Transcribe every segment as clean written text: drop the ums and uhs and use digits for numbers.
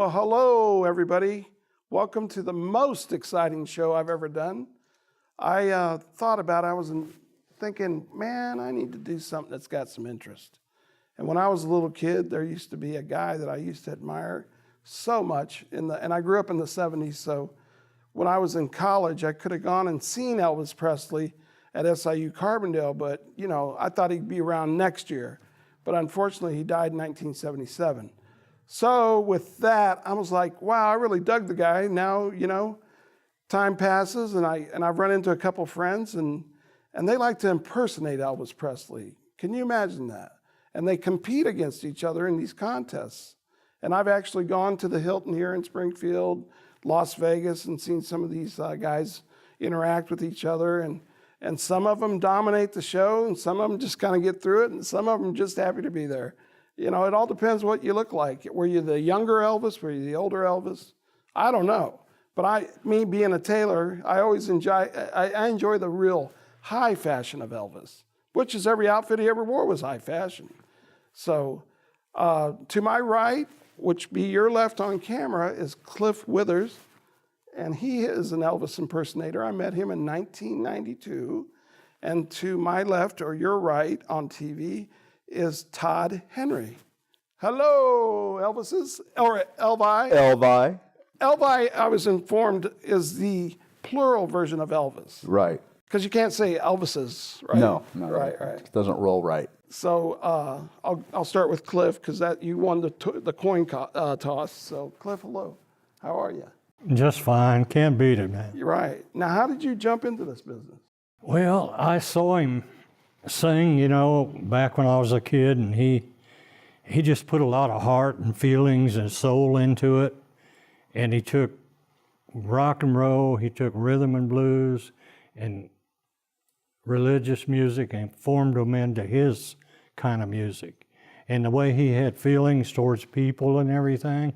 Well, hello, everybody. Welcome to the most exciting show I've ever done. I thought about it. I was thinking, man, I need to do something that's got some interest. And when I was a little kid, there used to be a guy that I used to admire so much. And I grew up in the 70s, so when I was in college, I could have gone and seen Elvis Presley at SIU Carbondale, but you know, I thought he'd be around next year. But unfortunately, he died in 1977. So with that, I was like, wow, I really dug the guy. Now, you know, time passes and I've run into a couple friends and they like to impersonate Elvis Presley. Can you imagine that? And they compete against each other in these contests. And I've actually gone to the Hilton here in Springfield, Las Vegas, and seen some of these guys interact with each other. And some of them dominate the show, and some of them just kind of get through it, and some of them just happy to be there. You know, it all depends what you look like. Were you the younger Elvis? Were you the older Elvis? I don't know. But me being a tailor, I always enjoy the real high fashion of Elvis, which is every outfit he ever wore was high fashion. So to my right, which be your left on camera, is Cliff Withers. And he is an Elvis impersonator. I met him in 1992. And to my left, or your right on TV, is Todd Henry. Hello, Elvises, or Elvi. Elvi. Elvi, I was informed, is the plural version of Elvis. Right. Because you can't say Elvises, right? No. Right. It doesn't roll right. So I'll start with Cliff, because you won the coin toss. So Cliff, hello. How are you? Just fine. Can't beat it, man. You're right. Now, how did you jump into this business? Well, I saw him sing, you know, back when I was a kid, and he just put a lot of heart and feelings and soul into it. And he took rock and roll, he took rhythm and blues and religious music and formed them into his kind of music. And the way he had feelings towards people and everything,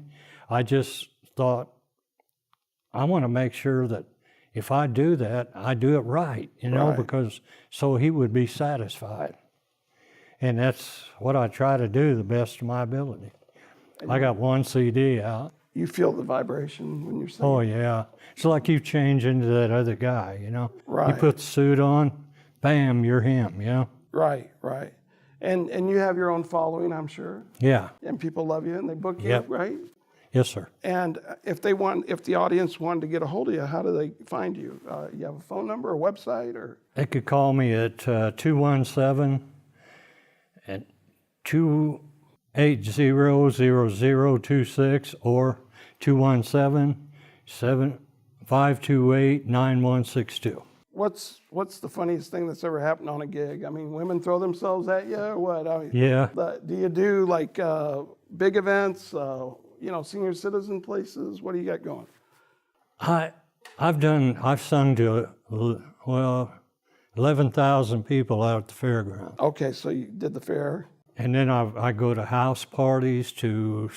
I just thought, I want to make sure that if I do that, I do it right, you know, Right. because so he would be satisfied. And that's what I try to do the best of my ability. I got one CD out. You feel the vibration when you're singing? Oh, yeah. It's like you change into that other guy, you know? Right. You put the suit on, bam, you're him, you know? Right. And you have your own following, I'm sure. Yeah. And people love you and they book you, Yep. right? Yes, sir. And if the audience wanted to get a hold of you, how do they find you? You have a phone number, a website, or? They could call me at 217 and 280-0026 or 217-528-9162. What's the funniest thing that's ever happened on a gig? I mean, women throw themselves at you or what? I mean, Yeah. Do you do like big events, you know, senior citizen places? What do you got going? I've sung to, 11,000 people out at the fairground. Okay, so you did the fair. And then I go to house parties, to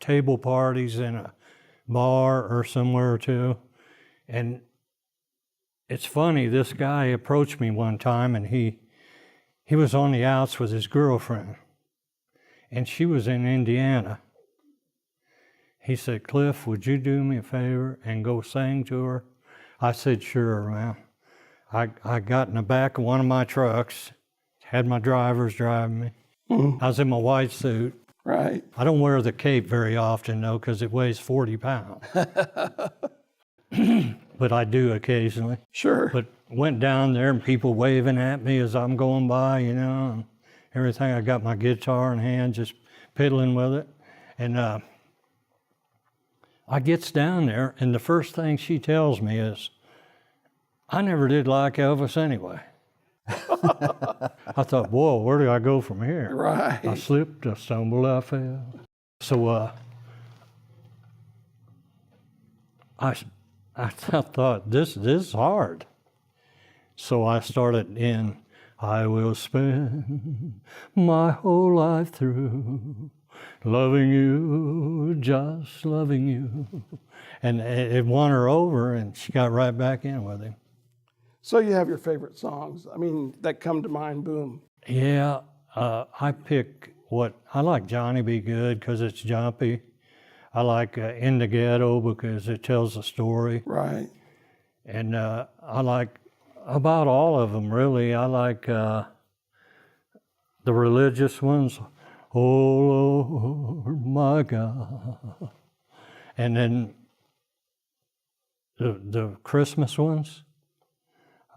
table parties in a bar or somewhere too. And it's funny, this guy approached me one time and he was on the outs with his girlfriend. And she was in Indiana. He said, Cliff, would you do me a favor and go sing to her? I said, sure, man. I got in the back of one of my trucks, had my drivers driving me. I was in my white suit. Right. I don't wear the cape very often, though, because it weighs 40 pounds. But I do occasionally. Sure. But went down there and people waving at me as I'm going by, you know, and everything. I got my guitar in hand, just piddling with it. And I gets down there, and the first thing she tells me is, I never did like Elvis anyway. I thought, whoa, where do I go from here? Right. I slipped, I stumbled, I fell. So I thought, this is hard. So I started in, I will spend my whole life through loving you, just loving you. And it won her over, and she got right back in with him. So you have your favorite songs, I mean, that come to mind, boom. Yeah, I pick I like Johnny B. Good because it's jumpy. I like In the Ghetto because it tells a story. Right. And I like about all of them, really. I like the religious ones. Oh, Lord, my God. And then the Christmas ones,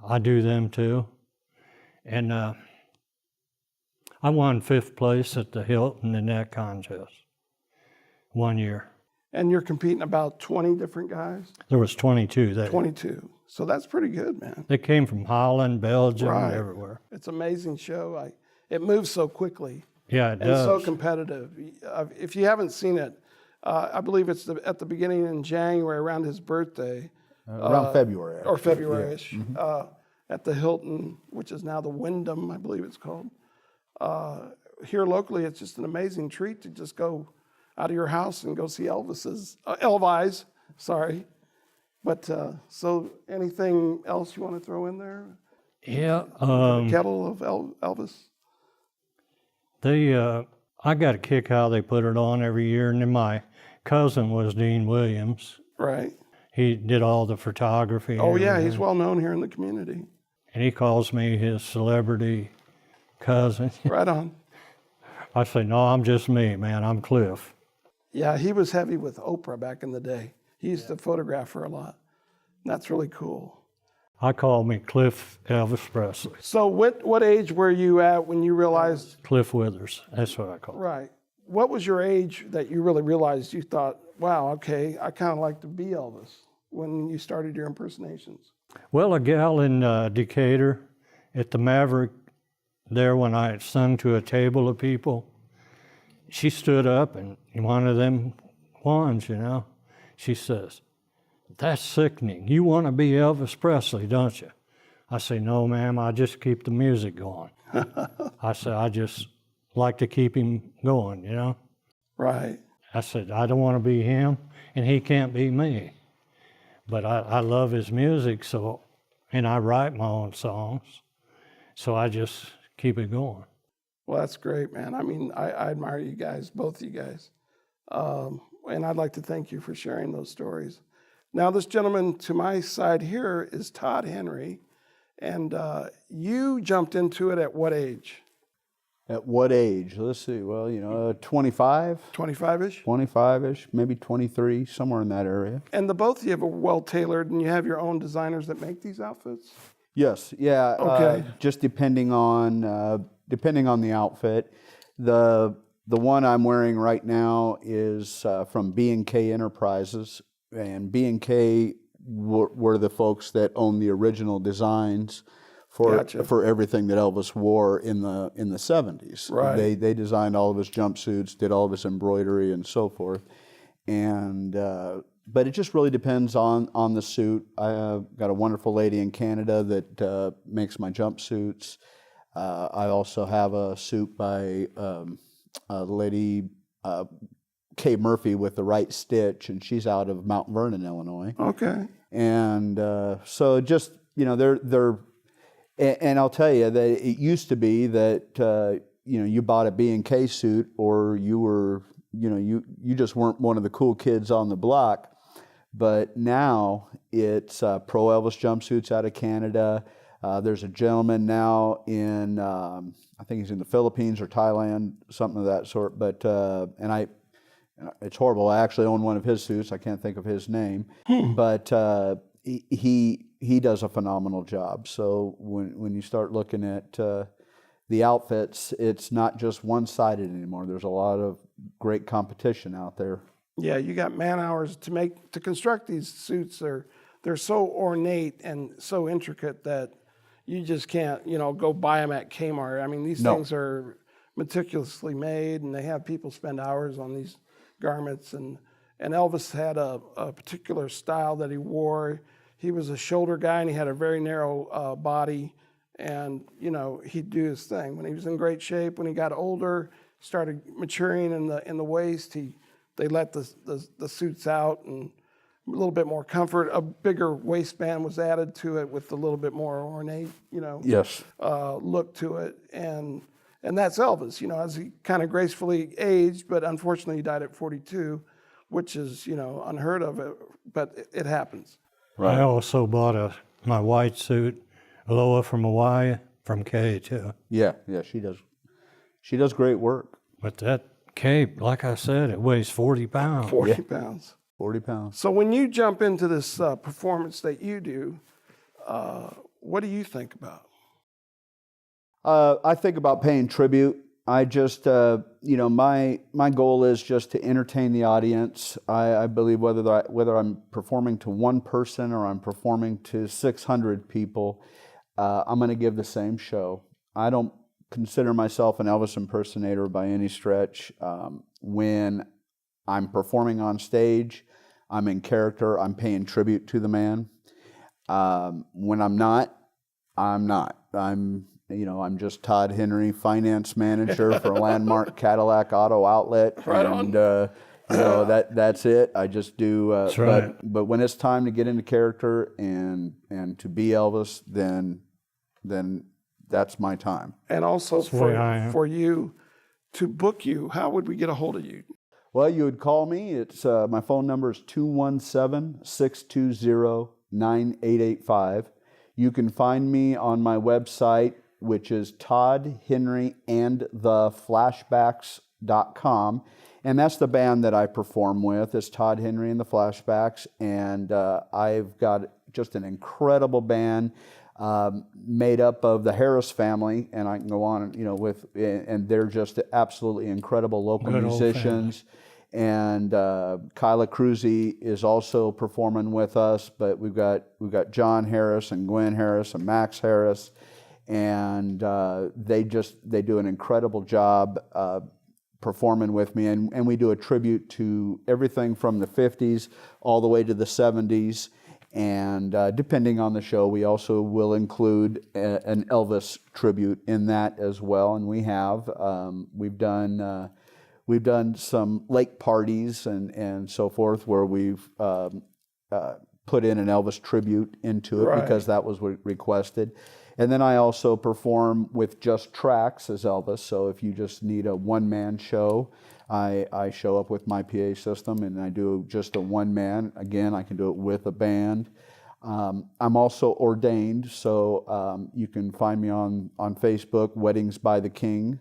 I do them too. And I won 5th place at the Hilton in that contest one year. And you're competing about 20 different guys? There was 22 there. 22. So that's pretty good, man. They came from Holland, Belgium, Right. everywhere. It's an amazing show. It moves so quickly. Yeah, it And does. so competitive. If you haven't seen it, I believe it's at the beginning in January around his birthday. Around February. Or February-ish. At the Hilton, which is now the Wyndham, I believe it's called. Here locally, it's just an amazing treat to just go out of your house and go see Elvis, sorry. But so anything else you want to throw in there? Yeah. Kettle of Elvis? I got a kick how they put it on every year. And then my cousin was Dean Williams. Right. He did all the photography. and Oh, yeah, everything. he's well known here in the community. And he calls me his celebrity cousin. Right on. I say, no, I'm just me, man. I'm Cliff. Yeah, he was heavy with Oprah back in the day. He used to photograph her a lot. That's really cool. I call me Cliff Elvis Presley. So what age were you at when you realized, Cliff Withers. That's what I call him. right, what was your age that you really realized you thought, wow, okay, I kind of like to be Elvis when you started your impersonations? Well, a gal in Decatur at the Maverick there when I had sung to a table of people, she stood up and one of them ones, she says, "That's sickening. You want to be Elvis Presley, don't you?" I say, "No, ma'am, I just keep the music going." I said, "I just like to keep him going, Right. I said, "I don't want to be him, and he can't be me. But I love his music, and I write my own songs, so I just keep it going." Well, that's great, man. I mean, I admire you guys, both you guys. And I'd like to thank you for sharing those stories. Now, this gentleman to my side here is Todd Henry. And you jumped into it at what age? At what age? Let's see. Well, 25, 25-ish? 25-ish, maybe 23, somewhere in that area. And the both of you are well tailored, and you have your own designers that make these outfits? Yes, yeah. Okay. Just depending on the outfit. The one I'm wearing right now is from B&K Enterprises, and B&K were the folks that owned the original designs Gotcha. for everything that Elvis wore in the 70s. Right. They designed all of his jumpsuits, did all of his embroidery and so forth. And but it just really depends on the suit. I got a wonderful lady in Canada that makes my jumpsuits. I also have a suit by a lady, Kay Murphy with the Right Stitch, and she's out of Mount Vernon, Illinois. Okay. And so just, they're, and I'll tell you that it used to be that, you bought a B&K suit, or you were, you just weren't one of the cool kids on the block. But now it's Pro Elvis jumpsuits out of Canada. There's a gentleman now in, I think he's in the Philippines or Thailand, something of that sort. But, it's horrible. I actually own one of his suits. I can't think of his name. But he does a phenomenal job. So when you start looking at the outfits, it's not just one-sided anymore. There's a lot of great competition out there. Yeah, you got man hours to construct these suits. They're so ornate and so intricate that you just can't, go buy them at Kmart. I mean, these things are meticulously made, and they have people spend hours on these garments. And Elvis had a particular style that he wore. He was a shoulder guy, and he had a very narrow body. And, he'd do his thing. When he was in great shape, when he got older, started maturing in the waist, they let the suits out, and a little bit more comfort. A bigger waistband was added to it with a little bit more ornate, Yes. look to it. And that's Elvis, as he kind of gracefully aged, but unfortunately he died at 42. which is, unheard of, but it happens. I also bought my white suit, Aloha from Hawaii, from Kay too. Yeah, she does. She does great work. But that cape, like I said, it weighs 40 pounds. 40 pounds. 40 pounds. So when you jump into this performance that you do, what do you think about? I think about paying tribute. I just, my goal is just to entertain the audience. I believe whether I'm performing to one person or I'm performing to 600 people, I'm going to give the same show. I don't consider myself an Elvis impersonator by any stretch. When I'm performing on stage, I'm in character, I'm paying tribute to the man. When I'm not, I'm not. I'm just Todd Henry, finance manager for Landmark Cadillac Auto Outlet. Right and, on. that's it. I just do. That's right. But when it's time to get into character and to be Elvis, then that's my time. And also That's the way I am. for you to book you, how would we get a hold of you? Well, you would call me. It's my phone number is 217-620-9885. You can find me on my website, which is toddhenryandtheflashbacks.com. And that's the band that I perform with, is Todd Henry and the Flashbacks. And I've got just an incredible band made up of the Harris family, and I can go on, and they're just absolutely incredible local Good old musicians. And Kyla Cruzy is also performing with us, but we've got John Harris and Gwen Harris and Max Harris, and they do an incredible job performing with me, and we do a tribute to everything from the 50s all the way to the 70s. And depending on the show, we also will include an Elvis tribute in that as well. And we have. We've done some lake parties and so forth where we've put in an Elvis tribute into it, Right. because that was requested. And then I also perform with just tracks as Elvis. So if you just need a one-man show, I show up with my PA system and I do just a one-man. Again, I can do it with a band. I'm also ordained, so you can find me on Facebook, Weddings by the King.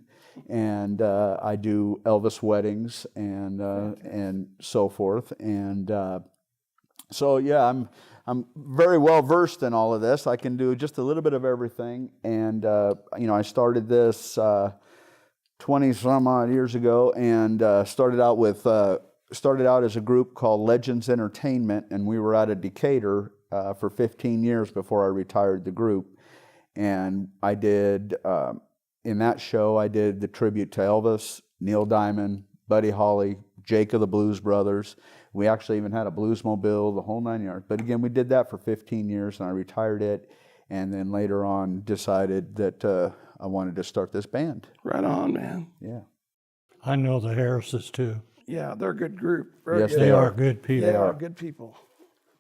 And I do Elvis weddings and so forth. And so yeah, I'm very well versed in all of this. I can do just a little bit of everything. And I started this 20 some odd years ago, and started out as a group called Legends Entertainment, and we were out of Decatur for 15 years before I retired the group. And I did. In that show, I did the tribute to Elvis, Neil Diamond, Buddy Holly, Jake of the Blues Brothers. We actually even had a bluesmobile, the whole 9 yards. But again, we did that for 15 years, and I retired it. And then later on decided that I wanted to start this band. Right on, man. Yeah. I know the Harrises too. Yeah, they're a good group. Very Yes, good. They are good people. They are good people.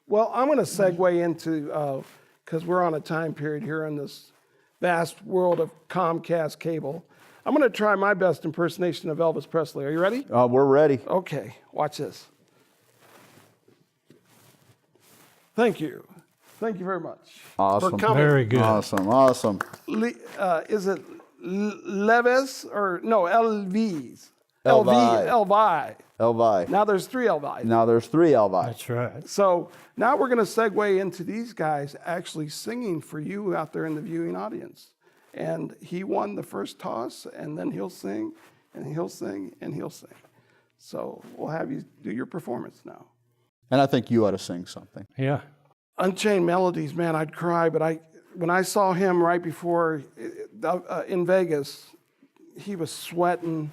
Well, I'm going to segue into, because we're on a time period here in this vast world of Comcast cable. I'm going to try my best impersonation of Elvis Presley. Are you ready? We're ready. Okay, watch this. Thank you. Thank you very much. Awesome. For coming. Very good. Awesome. Is it Levis or no, LVs? Elvi. Elvi. Elvi. Now there's 3 Elvis. Now there's 3 Elvi. That's right. So now we're going to segue into these guys actually singing for you out there in the viewing audience. And he won the first toss, and then he'll sing, and he'll sing, and he'll sing. So we'll have you do your performance now. And I think you ought to sing something. Yeah. Unchained Melodies, man, I'd cry, but when I saw him right before in Vegas, he was sweating.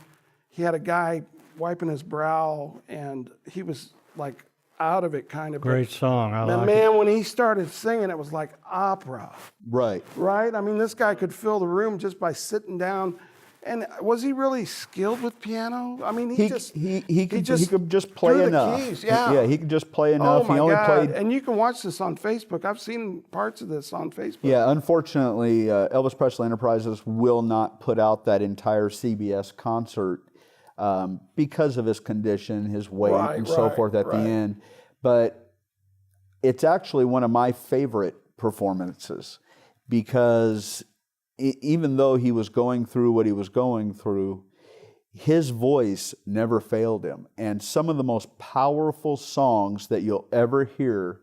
He had a guy wiping his brow, and he was like out of it kind of. Great song. I But like man, when he started singing, it was like opera, Right. right? I mean, this guy could fill the room just by sitting down. And was he really skilled with piano? I mean, He could just play threw the enough. keys, yeah. Yeah, he could just play enough. Oh my He only God! played. And you can watch this on Facebook. I've seen parts of this on Facebook. Yeah, unfortunately, Elvis Presley Enterprises will not put out that entire CBS concert because of his condition, his weight, Right, and so right, forth at the right. end. But it's actually one of my favorite performances because even though he was going through what he was going through, his voice never failed him. And some of the most powerful songs that you'll ever hear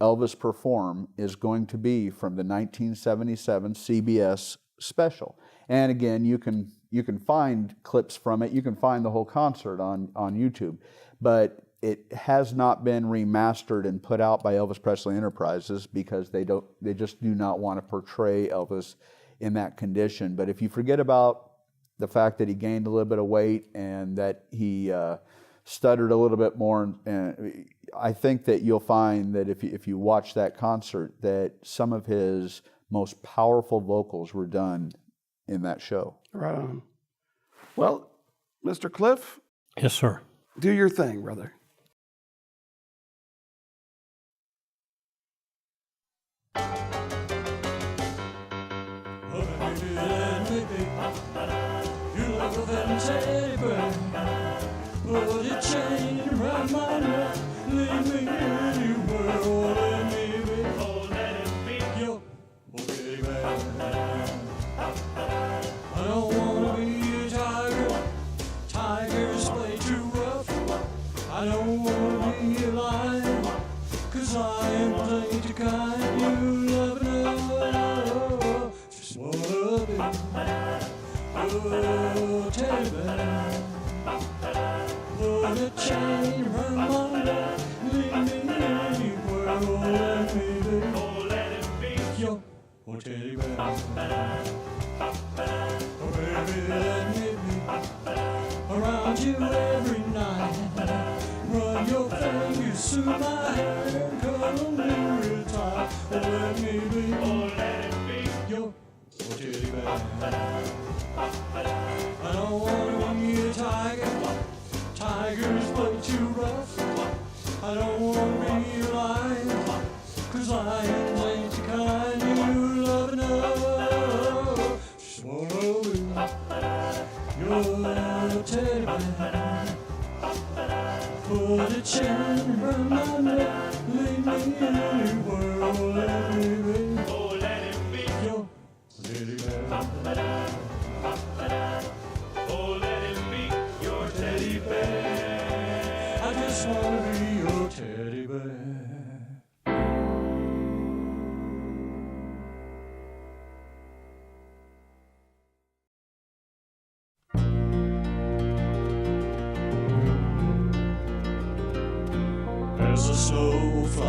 Elvis perform is going to be from the 1977 CBS special. And again, you can find clips from it. You can find the whole concert on YouTube. But it has not been remastered and put out by Elvis Presley Enterprises because they just do not want to portray Elvis in that condition. But if you forget about the fact that he gained a little bit of weight and that he stuttered a little bit more, and I think that you'll find that if you watch that concert, that some of his most powerful vocals were done in that show. Right on. Well, Mr. Cliff, Yes, sir. do your thing, brother. Would it change around my neck? Leave me anywhere, or let me be. Oh, let it be your teddy bear. I don't wanna be a tiger. Tigers play too rough. I don't wanna be a lion, 'cause I am plenty to kind. You love enough. Just wanna be your teddy bear. Would it change around my neck? Leave me anywhere, oh let me be. Oh let it be your teddy bear. Oh baby let me be around you every night. Run your fingers through my hair, cuddle me real tight. Oh let me be, oh let it be your teddy bear. I don't wanna be a tiger. Tigers play too rough. I don't wanna be a lion, 'cause lions ain't the kind you love enough. Just wanna be your teddy bear. Put a chain around my neck, leave me anywhere, oh let me be. Oh let it be your teddy bear. Oh let it be your teddy bear. I just wanna be your teddy bear. There's a snowfly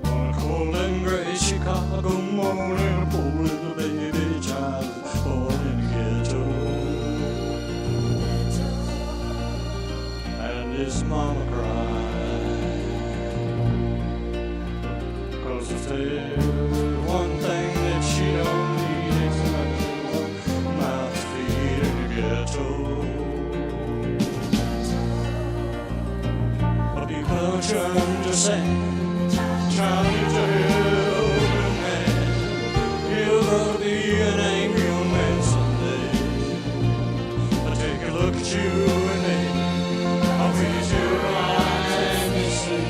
on a cold and gray Chicago morning. A poor little baby child born in the ghetto, and his mama cried, 'cause if there's one thing that she don't need, it's nothing but mouth to feed in the ghetto. But people don't you understand, trying to help a man. He'll grow to be an angry old man someday. But take a look at you and me. Are we too blind to see?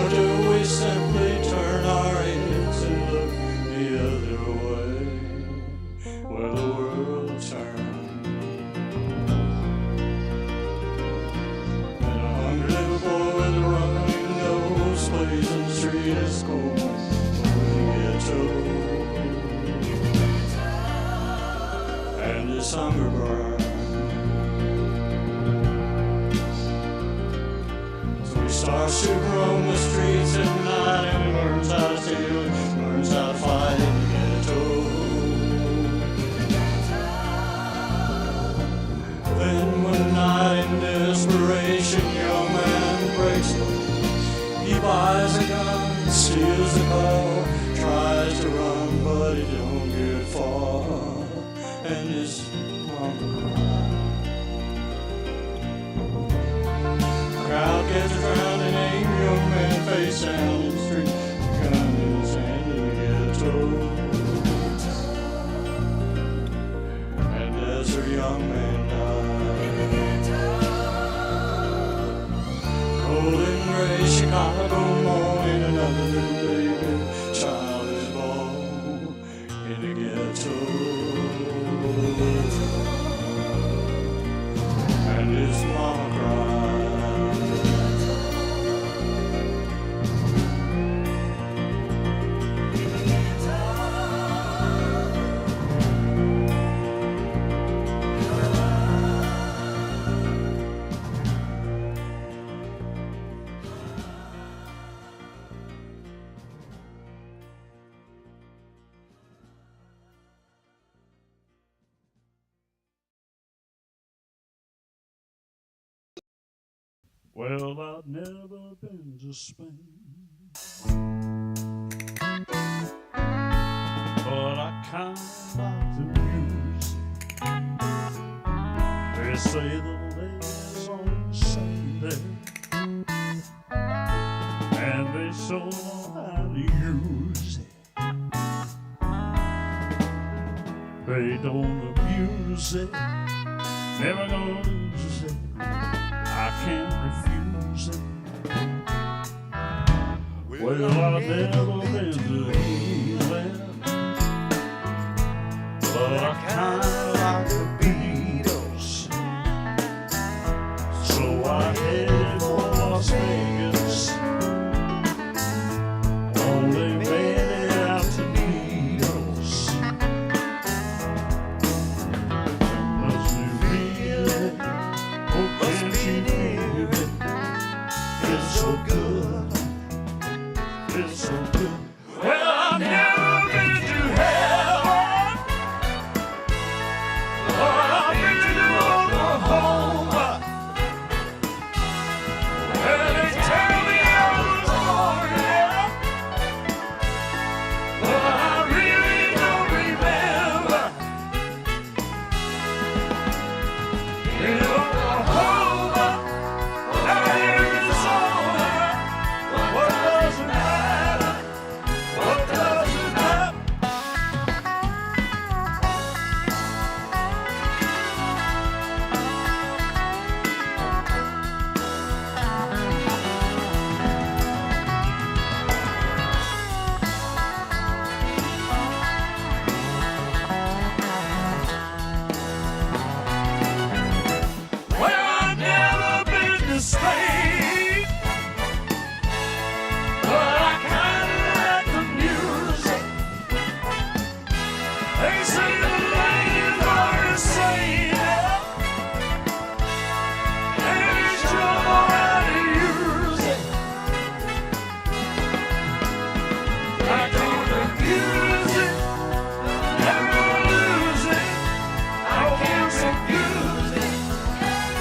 Or do we simply turn our heads and look the other way, where the world turns? And a hungry little boy with a runny nose plays in the street at school in the ghetto. And his hunger burns. So he starts to roam the streets at night, and he learns how to steal, learns how to fight in the ghetto. Then one night in desperation, young man breaks away. He buys a gun, steals a car, tries to run, but he don't get far. And his mama cries. Crowd gets around and angry young man face down in the street, gun in his hand in the ghetto. as her young man died. Cold and gray Chicago morning, another little baby child is born in the ghetto. And his mama cried. Well, I've never been to Spain, but I kind of like the music. They say the ladies on sing there, and they sure know how to use it. They don't abuse it, never gonna lose it. I can't refuse it. Well, I've never been to England, but I kinda like the Beatles. So I headed for Las Vegas. Only made it out to Needles. Must be real. Oh, can't you hear it? It's so good. It's so good. Well, I've never been to heaven, but I've been to Oklahoma. Well, they tell me I was born there, but I really don't remember. In Oklahoma, Arizona, what doesn't matter? What doesn't matter? Well, I've never been to Spain, but I kinda like the music. They say the ladies are insane, and they sure know how to use it. I don't abuse it, never lose it. I can't refuse it.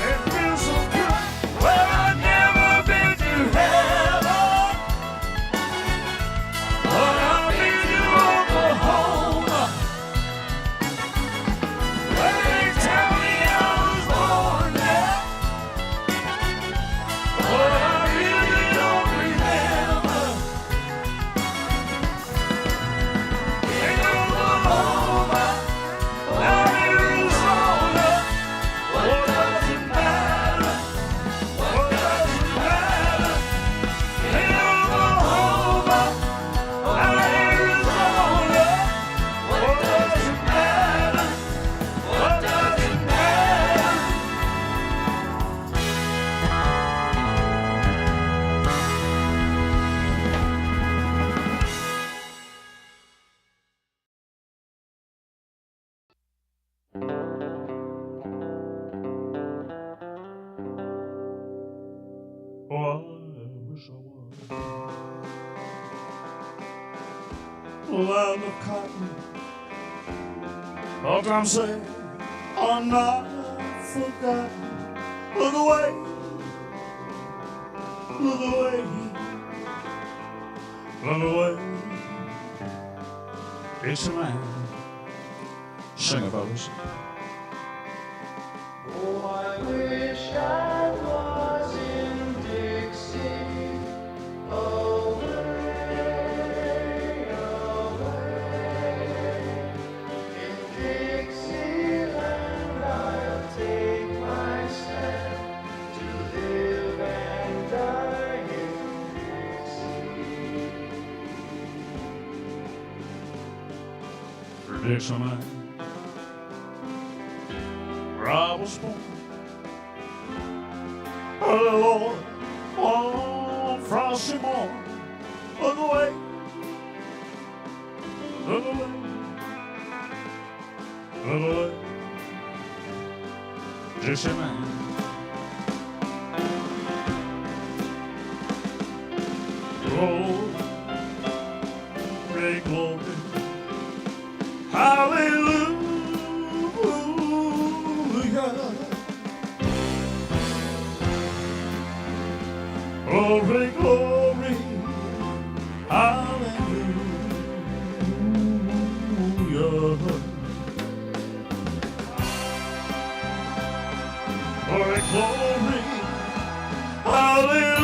It feels so good. Well, I've never been to heaven, but I've been to Oklahoma. Well, they tell me I was born there, but I really don't remember. In Oklahoma, Arizona, what doesn't matter? What doesn't matter? In Oklahoma, Arizona, what doesn't matter? What doesn't matter? Oh, I wish I was. Land of cotton, all I'm saying, are not forgotten. Look away, look away, look away. It's a man. Sing it, fellas. Oh, I wish I was in Dixie, away, away, in Dixieland. Dixieland, where I was born. Early Lord, one frosty morn. Look away, look away, look away, Dixieland. Glory, glory, hallelujah. Glory, glory, hallelujah. Glory, glory, hallelujah.